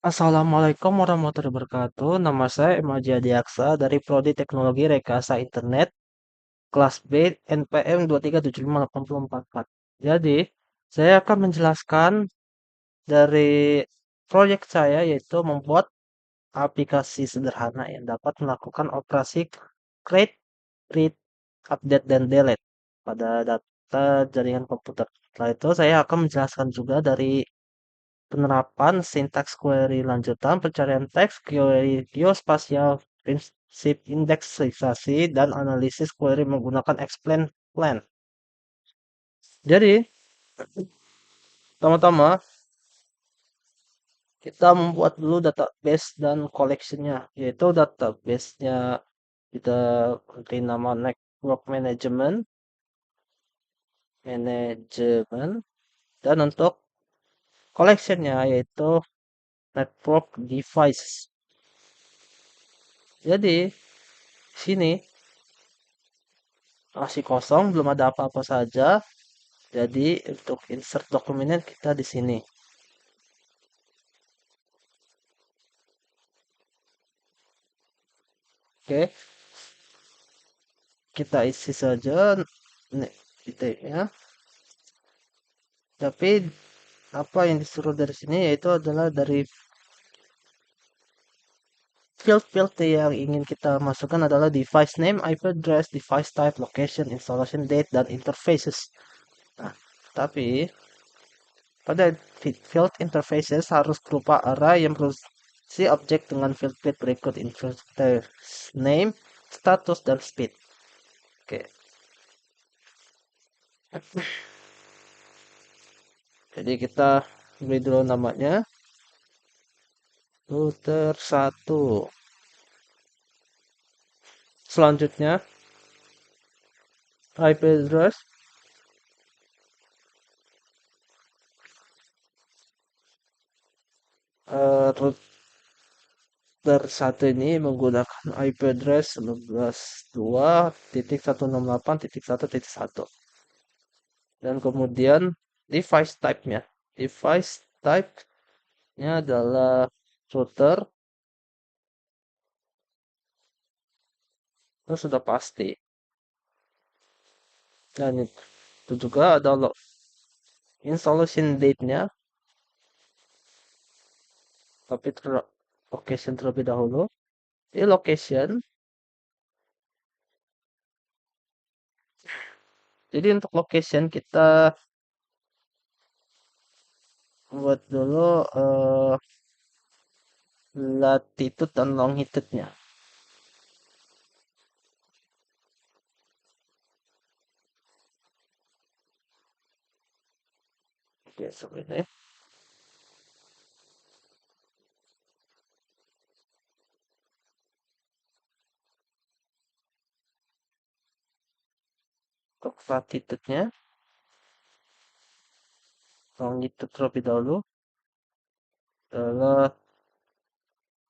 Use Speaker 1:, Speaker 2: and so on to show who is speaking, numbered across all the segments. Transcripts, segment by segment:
Speaker 1: Assalamualaikum warahmatullahi wabarakatuh. Nama saya Emma Diaksa dari Prodi Teknologi Rekayasa Internet kelas B NPM 2375844. Jadi, saya akan menjelaskan dari proyek saya yaitu membuat aplikasi sederhana yang dapat melakukan operasi create, read, update, dan delete pada data jaringan komputer. Setelah itu, saya akan menjelaskan juga dari penerapan sintaks query lanjutan, pencarian teks, query geospasial, prinsip indeksisasi, dan analisis query menggunakan explain plan. Jadi, pertama-tama kita membuat dulu database dan collection-nya, yaitu database-nya kita beri nama network management, dan untuk collection-nya yaitu network device. Jadi, sini masih kosong, belum ada apa-apa saja. Jadi untuk insert dokumennya kita di sini. Oke, kita isi saja titiknya. Tapi apa yang disuruh dari sini yaitu adalah dari field-field yang ingin kita masukkan adalah device name, IP address, device type, location, installation date, dan interfaces. Nah, tapi pada field interfaces harus berupa array yang berisi objek dengan field-field berikut interface name, status, dan speed. Oke. Jadi kita beri dulu namanya router 1. Selanjutnya IP address router 1 ini menggunakan IP address 11.2.168.1.1 dan kemudian device type-nya. Device type-nya adalah router. Itu sudah pasti. Dan itu juga ada installation date-nya, tapi location terlebih dahulu. Di location, jadi untuk location kita buat dulu latitude dan longitude-nya. Oke, seperti ini. Untuk latitude-nya, longitude terlebih dahulu adalah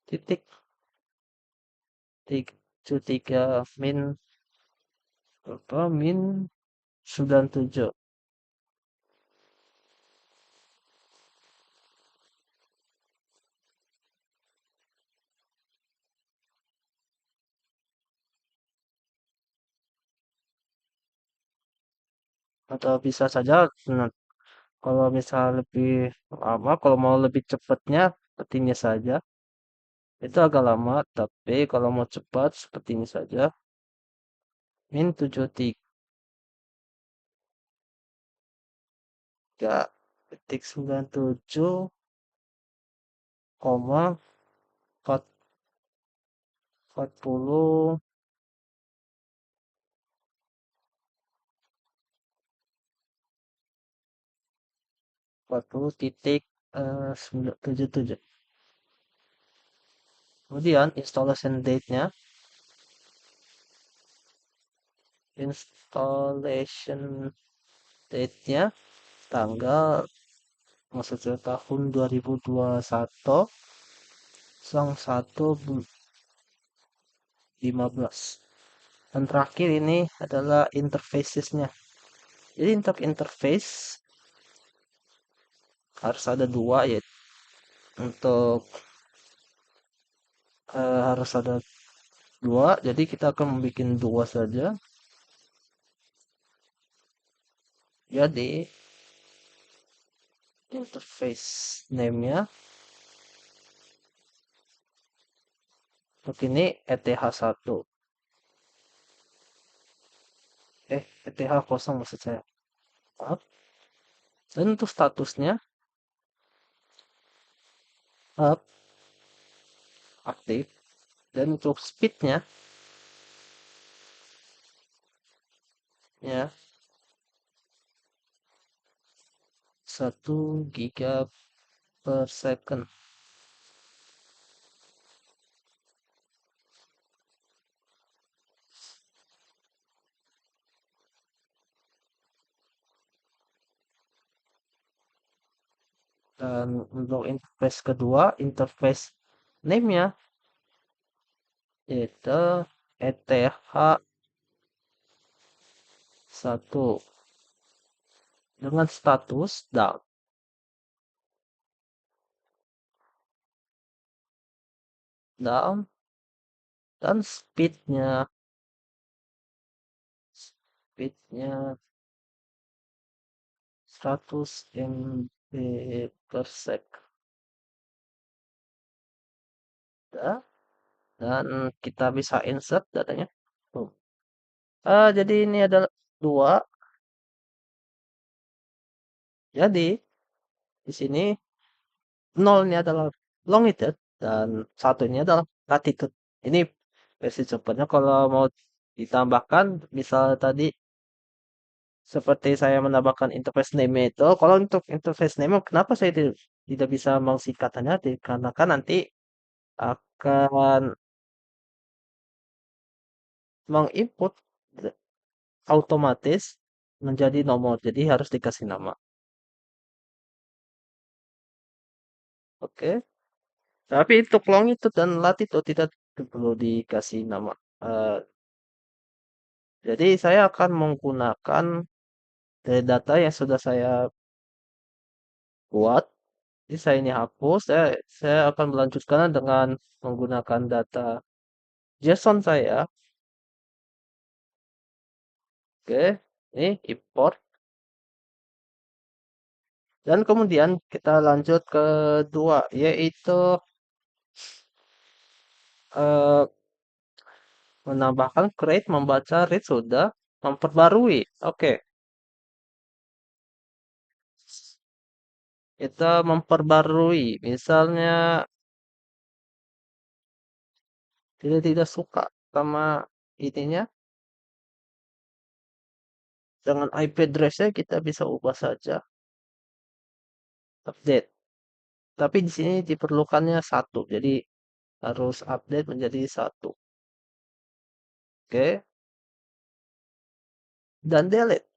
Speaker 1: titik 73 min min 97. Atau bisa saja kalau misal lebih lama, kalau mau lebih cepatnya seperti ini saja. Itu agak lama, tapi kalau mau cepat seperti ini saja. Min 73.97 koma 40 titik 77. Kemudian installation date-nya tanggal maksudnya tahun 2021 1/1/15. Dan terakhir ini adalah interfaces-nya. Jadi untuk interface harus ada dua, yaitu untuk harus ada dua, jadi kita akan membuat dua saja. Jadi interface name-nya untuk ini ETH1, ETH0 maksud saya. Maaf. Dan untuk statusnya up, aktif. Dan untuk speednya ya 1 GB per second. Dan untuk interface kedua, interface name-nya yaitu ETH1 dengan status down. Down dan speednya 100 MB per sec. Ya, dan kita bisa insert datanya. Tuh. Jadi ini adalah dua. Jadi di sini 0 ini adalah longitude dan satu ini adalah latitude. Ini versi cepatnya. Kalau mau ditambahkan, misal tadi seperti saya menambahkan interface name itu, kalau untuk interface name kenapa saya tidak bisa mengsingkatannya? Karena kan nanti akan menginput otomatis menjadi nomor, jadi harus dikasih nama. Oke. Tapi untuk longitude dan latitude tidak perlu dikasih nama. Eh, jadi saya akan menggunakan dari data yang sudah saya buat. Jadi saya ini hapus. Saya akan melanjutkan dengan menggunakan data JSON saya. Oke, ini import. Dan kemudian kita lanjut ke dua, yaitu eh, menambahkan create, membaca, read sudah, memperbarui. Oke, kita memperbarui. Misalnya tidak suka sama ininya, dengan IP address-nya kita bisa ubah saja, update. Tapi di sini diperlukannya satu, jadi harus update menjadi satu. Oke, dan delete.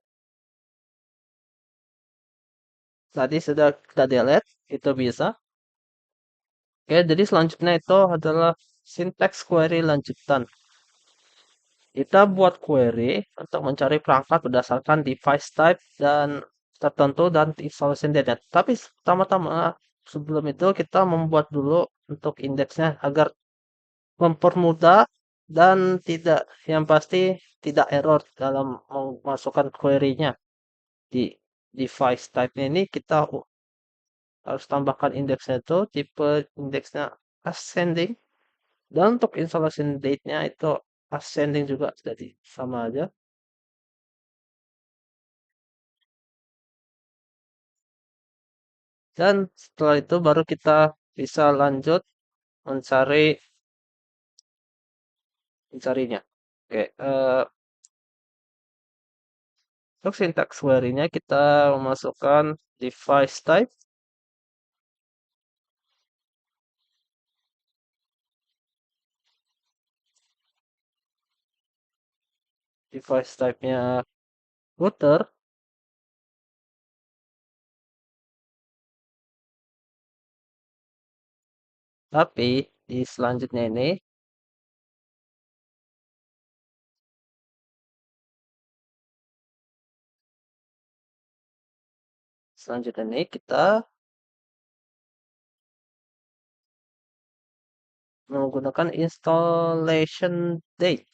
Speaker 1: Tadi sudah kita delete, itu bisa. Oke, jadi selanjutnya itu adalah syntax query lanjutan. Kita buat query untuk mencari perangkat berdasarkan device type dan tertentu dan installation date. Tapi pertama-tama sebelum itu kita membuat dulu untuk indeksnya agar mempermudah dan tidak yang pasti tidak error dalam memasukkan query-nya. Di device type ini kita harus tambahkan indeksnya itu tipe indeksnya ascending, dan untuk installation date-nya itu ascending juga, jadi sama aja. Dan setelah itu baru kita bisa lanjut mencarinya. Oke, untuk syntax query-nya kita memasukkan device type. Device type-nya router. Tapi di selanjutnya ini, kita menggunakan installation date.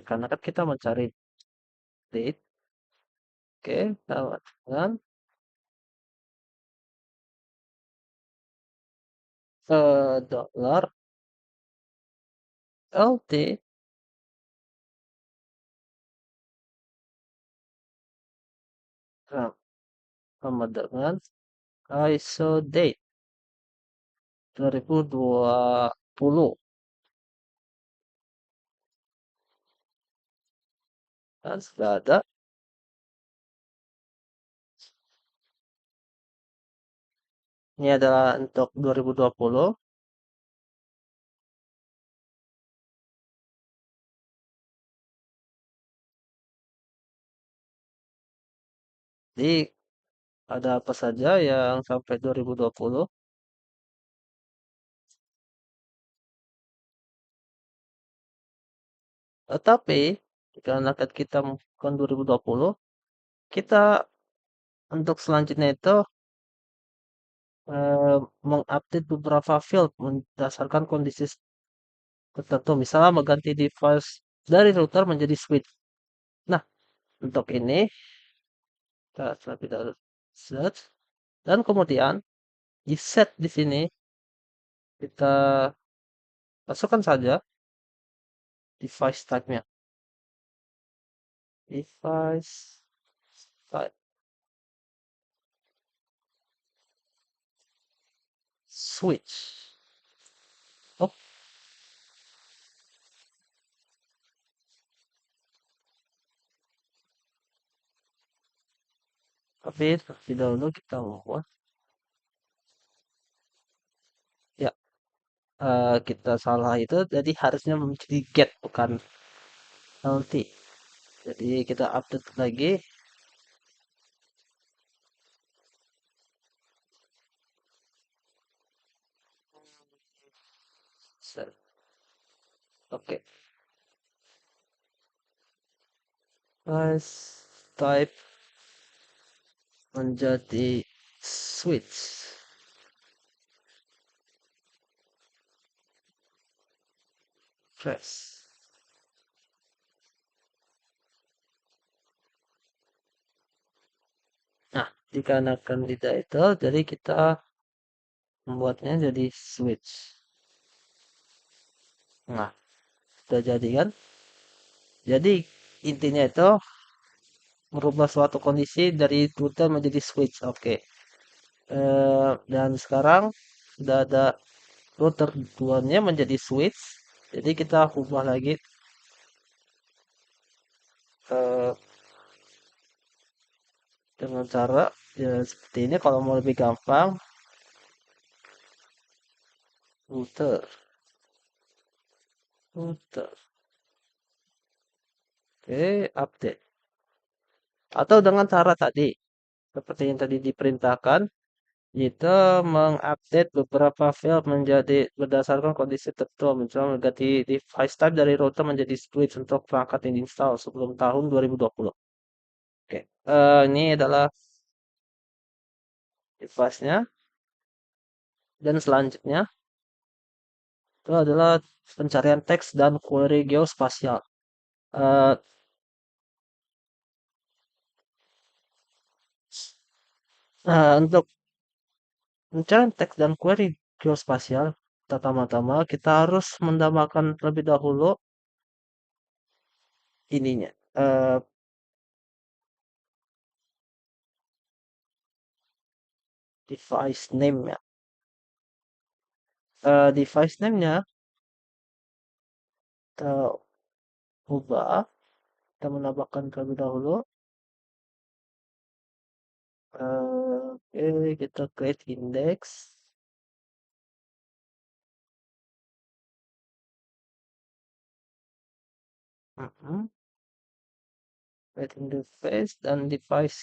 Speaker 1: Karena kan kita mencari date, oke, sama dengan dollar LT, nah, sama dengan ISO date 2020. Dan sudah ada. Ini adalah untuk 2020. Jadi ada apa saja yang sampai 2020. Tetapi karena kan kita bukan 2020, kita untuk selanjutnya itu mengupdate beberapa field berdasarkan kondisi tertentu. Misalnya mengganti device dari router menjadi switch. Nah, untuk ini kita terlebih dahulu search dan kemudian di set di sini kita masukkan saja device type-nya. Device type switch. Oh, tapi terlebih dahulu kita membuat ya kita salah itu jadi harusnya menjadi get bukan LT. Jadi kita update lagi. Set. Oke. Device type menjadi switch. Press. Nah, dikarenakan tidak itu, jadi kita membuatnya jadi switch. Nah, sudah jadi kan? Jadi intinya itu merubah suatu kondisi dari router menjadi switch. Oke. Dan sekarang sudah ada router duanya menjadi switch. Jadi kita ubah lagi eh, dengan cara ya, seperti ini. Kalau mau lebih gampang, router, router. Oke, update. Atau dengan cara tadi, seperti yang tadi diperintahkan, kita mengupdate beberapa file menjadi berdasarkan kondisi tertentu. Misalnya mengganti device type dari router menjadi switch untuk perangkat yang diinstal sebelum tahun 2020. Oke, ini adalah device-nya. Dan selanjutnya itu adalah pencarian teks dan query geospasial. Eh, untuk pencarian teks dan query geospasial, pertama-tama kita harus mendamakan terlebih dahulu ininya. Device name-nya. Device name-nya kita ubah. Kita menambahkan terlebih dahulu. Oke, kita create index. Create interface dan device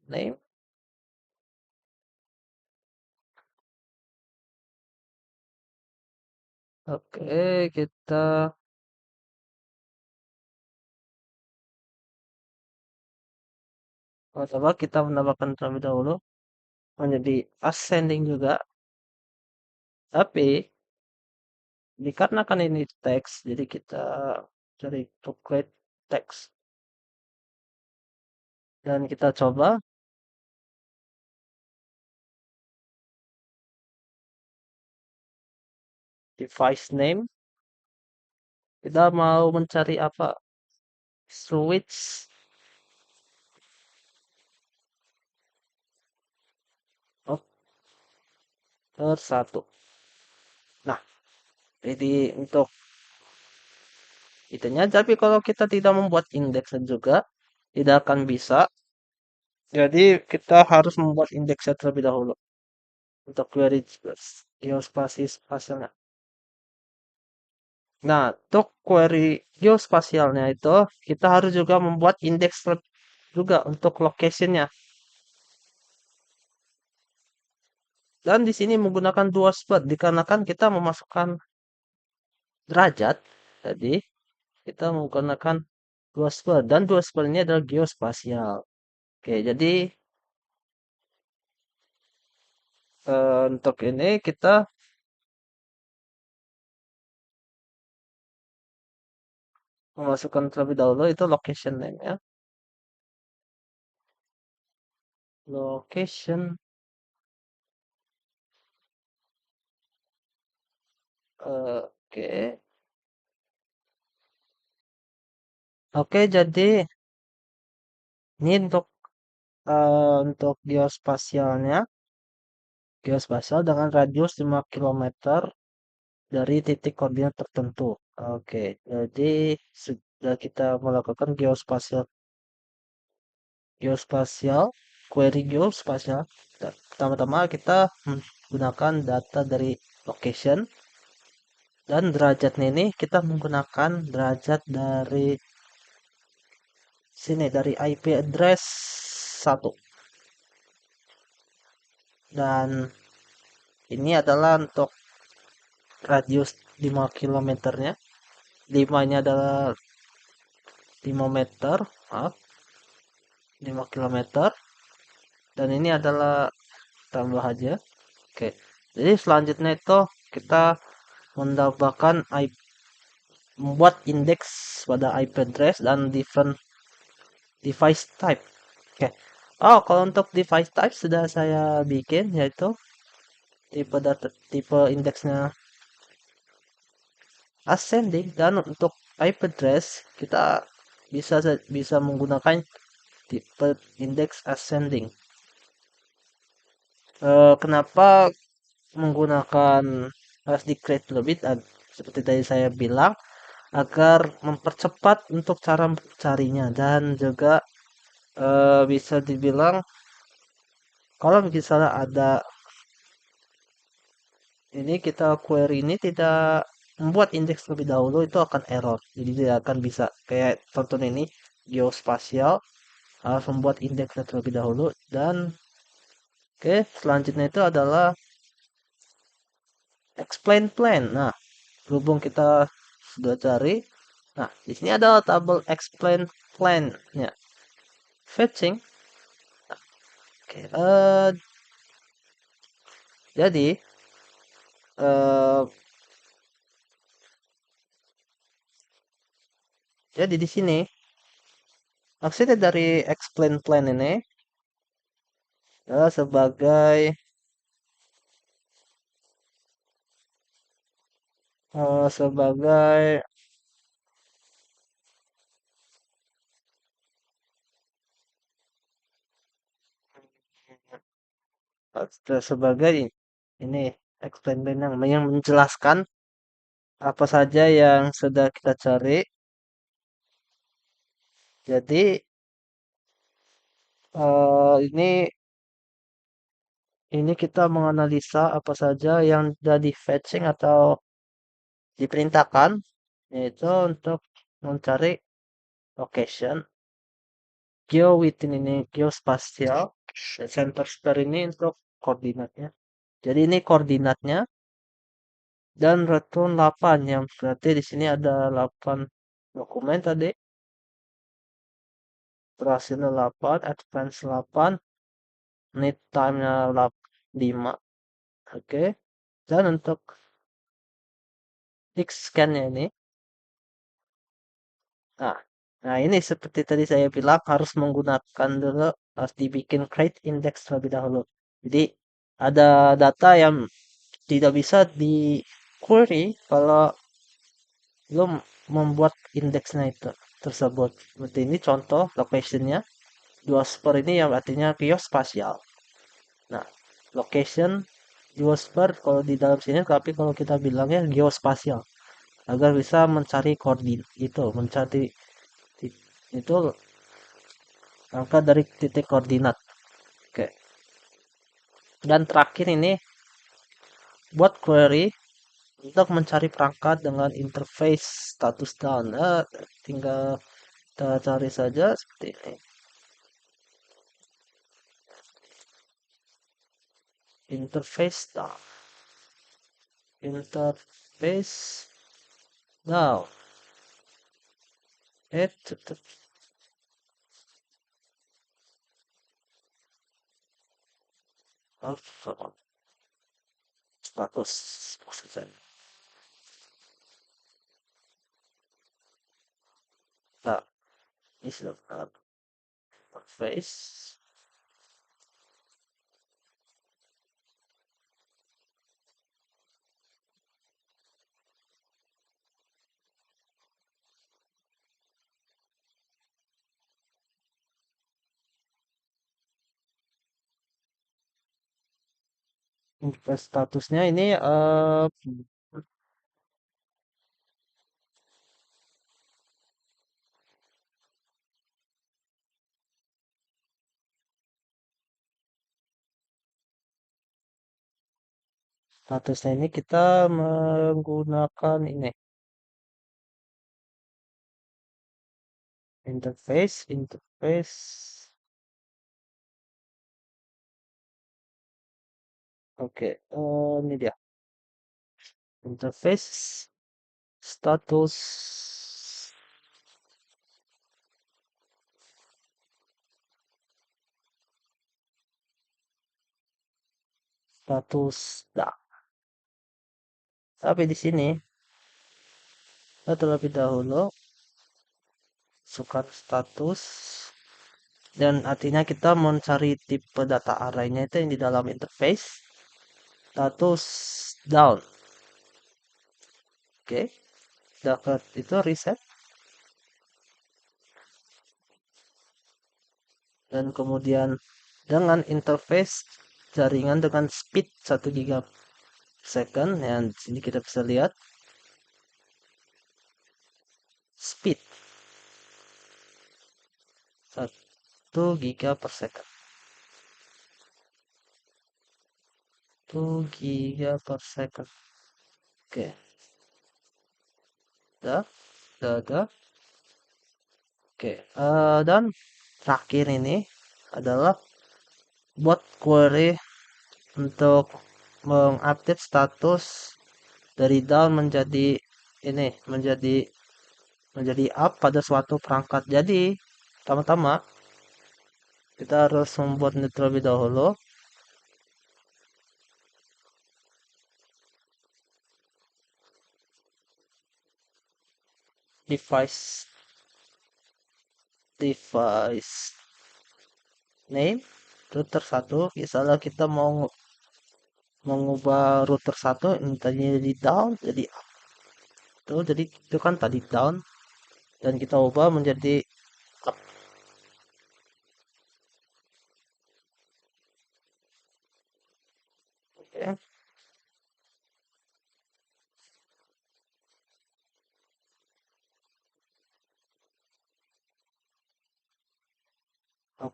Speaker 1: name. Oke, kita coba kita menambahkan terlebih dahulu menjadi ascending juga. Tapi Dikarenakan ini teks, jadi kita cari to create text dan kita coba device name. Kita mau mencari apa? Switch opter satu. Nah, jadi untuk itunya. Tapi kalau kita tidak membuat indeksnya juga, tidak akan bisa. Jadi kita harus membuat indeksnya terlebih dahulu untuk query geospasialnya. Nah, untuk query geospasialnya itu kita harus juga membuat indeks juga untuk locationnya. Dan di sini menggunakan dua spot dikarenakan kita memasukkan derajat. Jadi kita menggunakan dua spot dan dua spot ini adalah geospasial. Oke, jadi untuk ini kita memasukkan terlebih dahulu itu location name ya. Location. Oke. Oke, jadi ini untuk geospasialnya, geospasial dengan radius 5 km dari titik koordinat tertentu. Oke, jadi sudah kita melakukan geospasial, query geospasial. Pertama-tama kita menggunakan data dari location dan derajatnya ini kita menggunakan derajat dari sini dari IP address 1. Dan ini adalah untuk radius 5 km-nya. 5-nya adalah 5 meter, maaf, 5 km. Dan ini adalah tambah aja. Oke. Jadi selanjutnya itu kita mendapatkan membuat indeks pada IP address dan different device type. Oke. Oh, kalau untuk device type sudah saya bikin yaitu tipe indeksnya ascending dan untuk IP address kita bisa menggunakan tipe indeks ascending. Kenapa menggunakan harus di-create lebih seperti tadi saya bilang agar mempercepat untuk cara mencarinya dan juga bisa dibilang kalau misalnya ada ini kita query ini tidak membuat indeks terlebih dahulu itu akan error. Jadi tidak akan bisa kayak contoh ini geospasial harus membuat indeks terlebih dahulu dan oke, selanjutnya itu adalah explain plan. Nah, berhubung kita sudah cari, nah di sini adalah tabel explain plan-nya. Fetching. Oke, jadi eh, jadi di sini maksudnya dari explain plan ini adalah sebagai sebagai ini explain plan yang menjelaskan apa saja yang sudah kita cari. Jadi ini kita menganalisa apa saja yang sudah di fetching atau diperintahkan, yaitu untuk mencari location, geo within ini geospatial, dan center square ini untuk koordinatnya. Jadi ini koordinatnya dan return 8 yang berarti di sini ada 8 dokumen tadi. Berhasilnya 8, advance 8, need time-nya 5. Oke. Dan untuk X scan-nya ini. Nah, nah ini seperti tadi saya bilang harus menggunakan dulu, harus dibikin create index terlebih dahulu. Jadi ada data yang tidak bisa di query kalau belum membuat indeksnya itu tersebut. Seperti ini contoh locationnya. Geosper ini yang artinya geospasial. Nah, location geosper kalau di dalam sini, tapi kalau kita bilangnya geospasial agar bisa mencari koordinat itu, mencari itu angka dari titik koordinat. Oke. Dan terakhir ini buat query untuk mencari perangkat dengan interface status down. Tinggal kita cari saja seperti ini. Interface down. Interface down. Itu status maksud saya. Nah, ini sudah interface. Interface statusnya ini statusnya ini kita menggunakan ini interface. Oke, ini dia interface status status dah. Tapi di sini kita terlebih dahulu sukat status dan artinya kita mencari tipe data arraynya itu yang di dalam interface status down. Oke, dapat itu reset dan kemudian dengan interface jaringan dengan speed 1 GB second yang di sini kita bisa lihat speed 1 GB per second. 1 GB per second. Oke, dah. Oke, dan terakhir ini adalah buat query untuk mengupdate status dari down menjadi ini menjadi up pada suatu perangkat. Jadi, pertama-tama kita harus membuat ini terlebih dahulu. Device device name router 1. Misalnya kita mau mengubah router 1 ini tadinya jadi down jadi up. Tuh, jadi itu kan tadi down dan kita ubah menjadi up. Oke,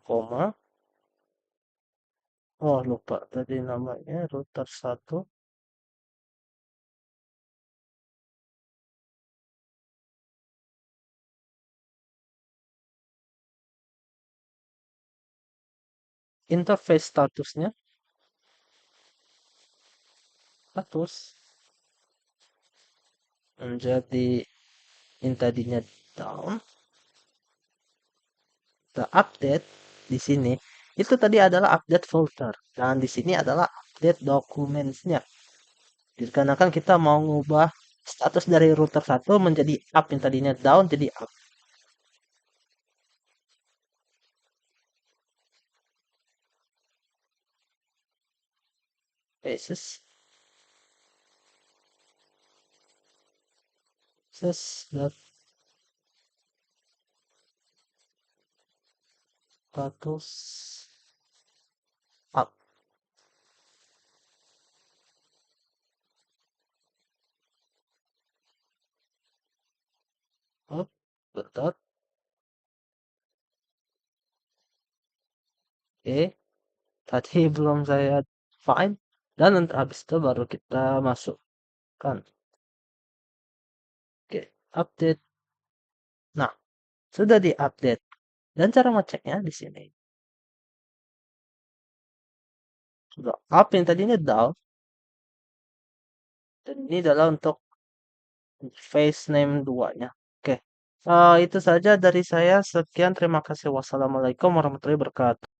Speaker 1: koma. Oh, lupa tadi namanya router 1 interface statusnya status menjadi yang tadinya down the update di sini itu tadi adalah update folder dan di sini adalah update dokumennya dikarenakan kita mau ngubah status dari router satu menjadi up yang tadinya down jadi up. Basis status up. Up. Dot. Oke. Tadi belum saya find. Dan nanti habis itu baru kita masukkan. Oke. Update. Nah, sudah di-update. Dan cara ngeceknya di sini. Sudah up yang tadinya down. Dan ini adalah untuk face name 2-nya. Oke. Itu saja dari saya. Sekian, terima kasih. Wassalamualaikum warahmatullahi wabarakatuh.